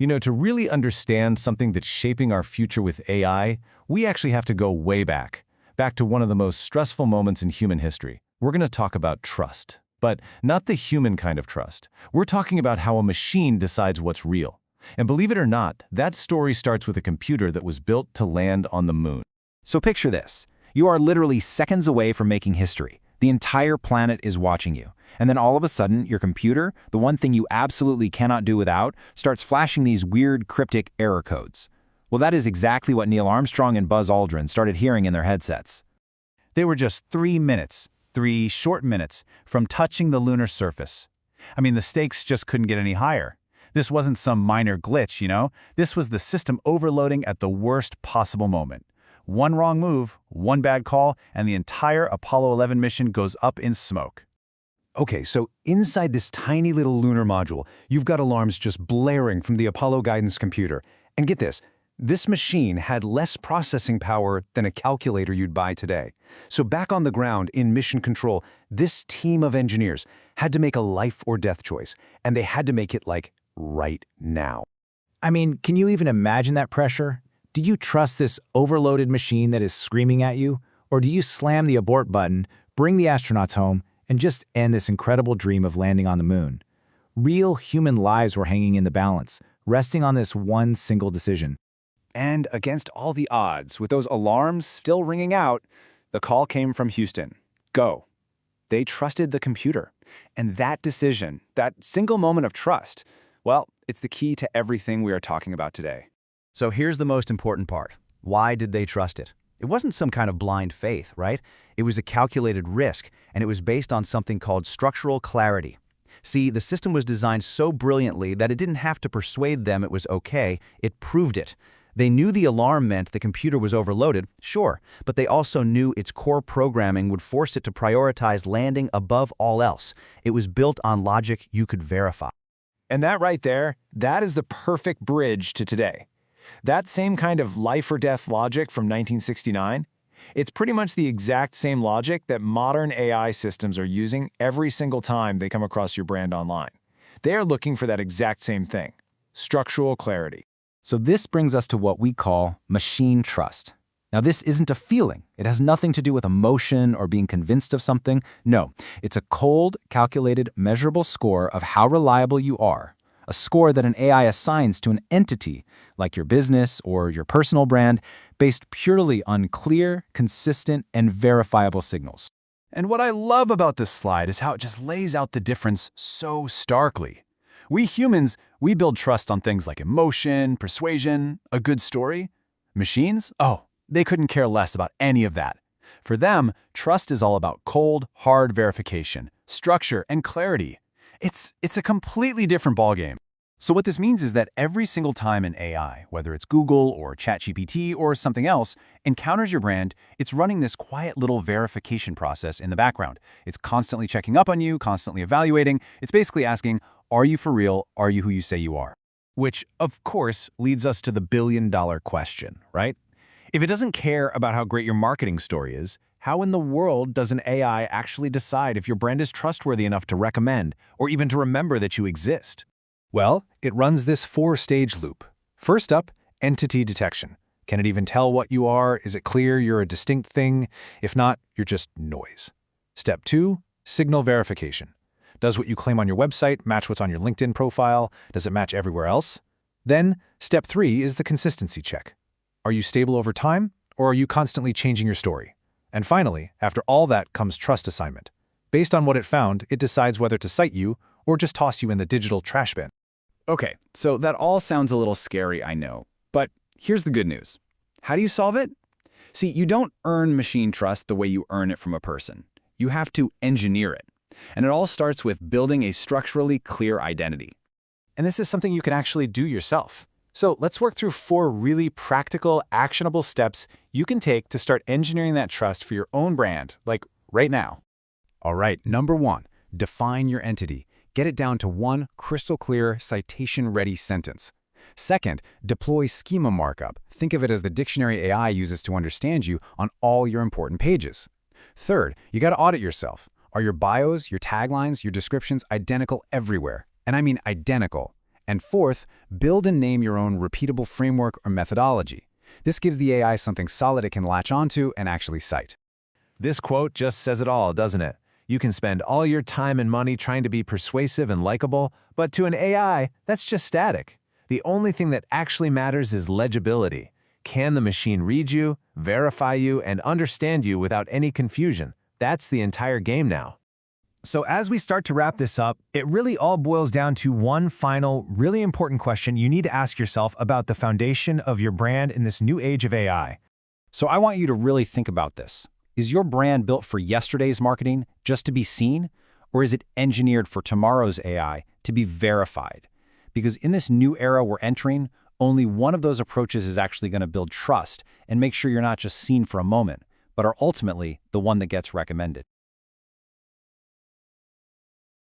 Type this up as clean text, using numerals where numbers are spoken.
To really understand something that's shaping our future with AI, we actually have to go way back to one of the most stressful moments in human history. We're going to talk about trust, but not the human kind of trust. We're talking about how a machine decides what's real. And believe it or not, that story starts with a computer that was built to land on the moon. So picture this. You are literally seconds away from making history. The entire planet is watching you. And then all of a sudden, your computer, the one thing you absolutely cannot do without, starts flashing these weird, cryptic error codes. Well, that is exactly what Neil Armstrong and Buzz Aldrin started hearing in their headsets. They were just 3 minutes, 3 short minutes, from touching the lunar surface. I mean, the stakes just couldn't get any higher. This wasn't some minor glitch, This was the system overloading at the worst possible moment. One wrong move, one bad call, and the entire Apollo 11 mission goes up in smoke. Okay, so inside this tiny little lunar module, you've got alarms just blaring from the Apollo guidance computer. And get this machine had less processing power than a calculator you'd buy today. So back on the ground in mission control, this team of engineers had to make a life or death choice, and they had to make it right now. I mean, can you even imagine that pressure? Do you trust this overloaded machine that is screaming at you? Or do you slam the abort button, bring the astronauts home, and just end this incredible dream of landing on the moon? Real human lives were hanging in the balance, resting on this one single decision. And against all the odds, with those alarms still ringing out, the call came from Houston. Go. They trusted the computer. And that decision, that single moment of trust, well, it's the key to everything we are talking about today. So here's the most important part. Why did they trust it? It wasn't some kind of blind faith, right? It was a calculated risk, and it was based on something called structural clarity. See, the system was designed so brilliantly that it didn't have to persuade them it was okay, it proved it. They knew the alarm meant the computer was overloaded, sure, but they also knew its core programming would force it to prioritize landing above all else. It was built on logic you could verify. And that right there, that is the perfect bridge to today. That same kind of life or death logic from 1969, it's pretty much the exact same logic that modern AI systems are using every single time they come across your brand online. They are looking for that exact same thing, structural clarity. So this brings us to what we call machine trust. Now, this isn't a feeling. It has nothing to do with emotion or being convinced of something. No, it's a cold, calculated, measurable score of how reliable you are. A score that an AI assigns to an entity, like your business or your personal brand, based purely on clear, consistent, and verifiable signals. And what I love about this slide is how it just lays out the difference so starkly. We humans, we build trust on things like emotion, persuasion, a good story. Machines? Oh, they couldn't care less about any of that. For them, trust is all about cold, hard verification, structure, and clarity. It's a completely different ballgame. So what this means is that every single time an AI, whether it's Google or ChatGPT or something else, encounters your brand, it's running this quiet little verification process in the background. It's constantly checking up on you, constantly evaluating. It's basically asking, are you for real? Are you who you say you are? Which, of course, leads us to the billion-dollar question, right? If it doesn't care about how great your marketing story is, how in the world does an AI actually decide if your brand is trustworthy enough to recommend or even to remember that you exist? Well, it runs this 4-stage loop. First up, entity detection. Can it even tell what you are? Is it clear you're a distinct thing? If not, you're just noise. Step 2, signal verification. Does what you claim on your website match what's on your LinkedIn profile? Does it match everywhere else? Then, step 3 is the consistency check. Are you stable over time, or are you constantly changing your story? And finally, after all that comes trust assignment. Based on what it found, it decides whether to cite you or just toss you in the digital trash bin. Okay, so that all sounds a little scary, I know. But here's the good news. How do you solve it? See, you don't earn machine trust the way you earn it from a person. You have to engineer it. And it all starts with building a structurally clear identity. And this is something you can actually do yourself. So let's work through 4 really practical, actionable steps you can take to start engineering that trust for your own brand, like right now. All right, number 1, define your entity. Get it down to one crystal clear, citation-ready sentence. Second, deploy schema markup. Think of it as the dictionary AI uses to understand you on all your important pages. Third, you got to audit yourself. Are your bios, your taglines, your descriptions identical everywhere? And I mean identical. And fourth, build and name your own repeatable framework or methodology. This gives the AI something solid it can latch onto and actually cite. This quote just says it all, doesn't it? You can spend all your time and money trying to be persuasive and likable, but to an AI, that's just static. The only thing that actually matters is legibility. Can the machine read you, verify you, and understand you without any confusion? That's the entire game now. So as we start to wrap this up, it really all boils down to one final, really important question you need to ask yourself about the foundation of your brand in this new age of AI. So I want you to really think about this. Is your brand built for yesterday's marketing just to be seen? Or is it engineered for tomorrow's AI to be verified? Because in this new era we're entering, only one of those approaches is actually going to build trust and make sure you're not just seen for a moment, but are ultimately the one that gets recommended.